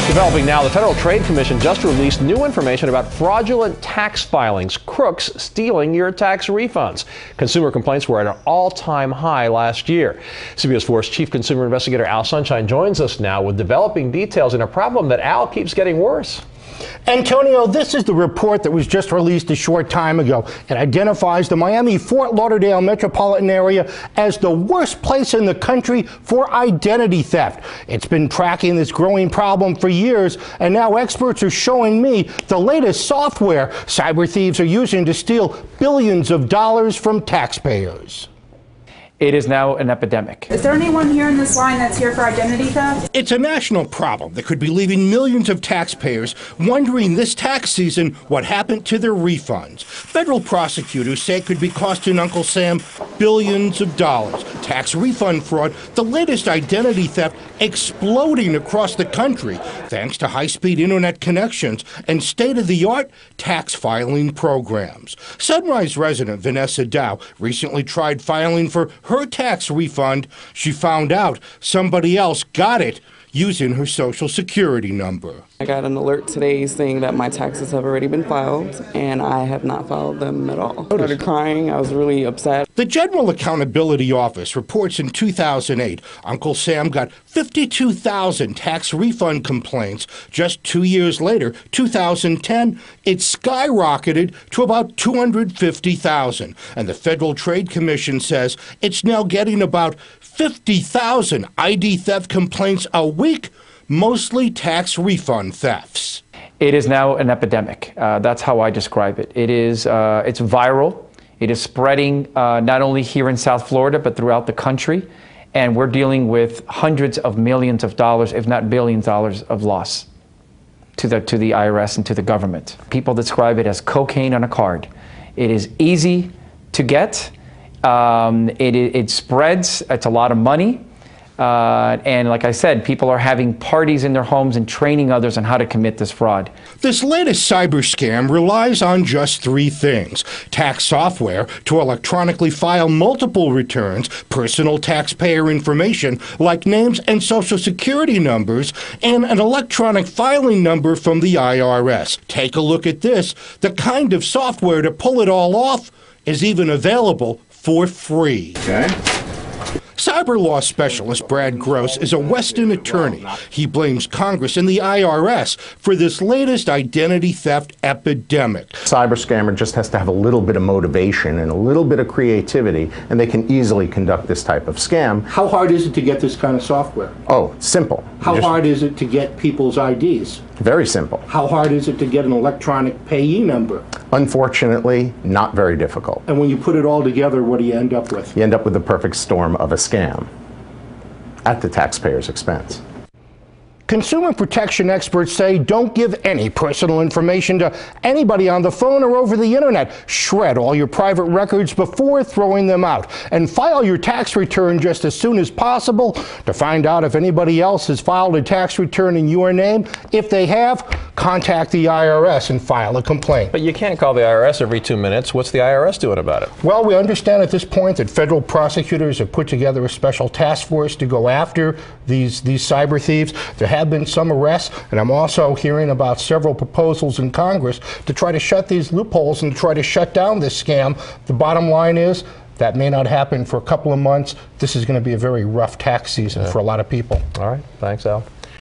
Developing now, the Federal Trade Commission just released new information about fraudulent tax filings, crooks stealing your tax refunds. Consumer complaints were at an all-time high last year. CBS 4's Chief Consumer Investigator Al Sunshine joins us now with developing details in a problem that, Al, keeps getting worse. Antonio, this is the report that was just released a short time ago. It identifies the Miami-Fort Lauderdale metropolitan area as the worst place in the country for identity theft. It's been tracking this growing problem for years, and now experts are showing me the latest software cyber thieves are using to steal billions of dollars from taxpayers. It is now an epidemic. Is there anyone here in this line that's here for identity theft? It's a national problem that could be leaving millions of taxpayers wondering this tax season what happened to their refunds. Federal prosecutors say it could be costing Uncle Sam billions of dollars. Tax refund fraud, the latest identity theft exploding across the country thanks to high-speed internet connections and state-of-the-art tax filing programs. Sunrise resident Vanessa Dow recently tried filing for her tax refund. She found out somebody else got it using her Social Security number. I got an alert today saying that my taxes have already been filed, and I have not filed them at all. I started crying. I was really upset. The General Accountability Office reports in 2008, Uncle Sam got 52,000 tax refund complaints. Just 2 years later, 2010, it skyrocketed to about 250,000. And the Federal Trade Commission says it's now getting about 50,000 ID theft complaints a week, mostly tax refund thefts. It is now an epidemic. That's how I describe it. It's viral. It is spreading not only here in South Florida, but throughout the country. And we're dealing with hundreds of millions of dollars, if not billions of dollars of loss to the IRS and to the government. People describe it as cocaine on a card. It is easy to get. It spreads. It's a lot of money. And like I said, people are having parties in their homes and training others on how to commit this fraud. This latest cyber scam relies on just three things: tax software to electronically file multiple returns, personal taxpayer information like names and Social Security numbers, and an electronic filing number from the IRS. Take a look at this. The kind of software to pull it all off is even available for free. Okay. Cyber law specialist Brad Gross is a Weston attorney. He blames Congress and the IRS for this latest identity theft epidemic. Cyber scammer just has to have a little bit of motivation and a little bit of creativity, and they can easily conduct this type of scam. How hard is it to get this kind of software? Oh, simple. How hard is it to get people's IDs? Very simple. How hard is it to get an electronic payee number? Unfortunately, not very difficult. And when you put it all together, what do you end up with? You end up with the perfect storm of a scam at the taxpayer's expense. Consumer protection experts say don't give any personal information to anybody on the phone or over the internet. Shred all your private records before throwing them out. And file your tax return just as soon as possible to find out if anybody else has filed a tax return in your name. If they have, contact the IRS and file a complaint. But you can't call the IRS every 2 minutes. What's the IRS doing about it? Well, we understand at this point that federal prosecutors have put together a special task force to go after these cyber thieves. There have been some arrests, and I'm also hearing about several proposals in Congress to try to shut these loopholes and to try to shut down this scam. The bottom line is that may not happen for a couple of months. This is going to be a very rough tax season for a lot of people. All right. Thanks, Al.